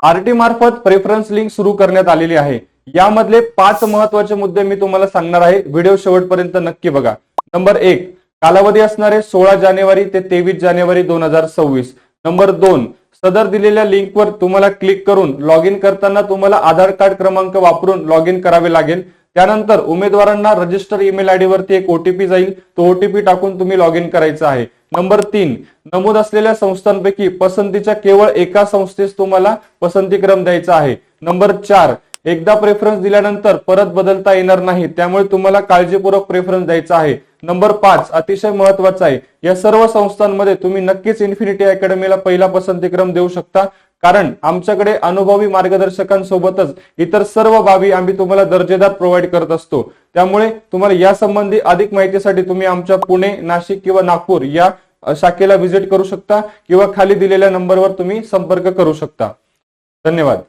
RT मार्फत preference link सुरू करण्यात आलेली आहे। यामधले 5 महत्त्वाचे मुद्दे मी तुम्हाला सांगणार आहे, व्हिडिओ शेवटपर्यंत नक्की बघा। नंबर 1, कालावधी असणारे 16 जानेवारी ते 23 जानेवारी 2026। नंबर 2, सदर दिलेल्या लिंकवर तुम्हाला क्लिक करून लॉग इन करताना तुम्हाला आधार कार्ड क्रमांक वापरून लॉग इन करावे लागेल। त्यानंतर उमेदवारांना रजिस्टर ईमेल आयडी वरती एक ओटीपी जाईल, तो ओटीपी टाकून तुम्ही लॉग इन करायचं आहे। नंबर 3, नमूद असलेल्या संस्थांपैकी पसंतीच्या केवळ एका संस्थेस तुम्हाला पसंतीक्रम द्यायचा आहे। नंबर 4, एकदा प्रेफरन्स दिल्यानंतर परत बदलता येणार नाही, त्यामुळे तुम्हाला काळजीपूर्वक प्रेफरन्स द्यायचा आहे। नंबर 5, अतिशय महत्त्वाचा आहे, या सर्व संस्थांमध्ये तुम्ही नक्कीच इन्फिनिटी अकॅडमीला पहिला पसंतीक्रम देऊ शकता, कारण आमच्याकडे अनुभवी मार्गदर्शकांसोबतच इतर सर्व बाबी आम्ही तुम्हाला दर्जेदार प्रोव्हाइड करत असतो। त्यामुळे तुम्हाला यासंबंधी अधिक माहितीसाठी तुम्ही आमच्या पुणे, नाशिक किंवा नागपूर या शाखेला व्हिजिट करू शकता किंवा खाली दिलेल्या नंबरवर तुम्ही संपर्क करू शकता। धन्यवाद।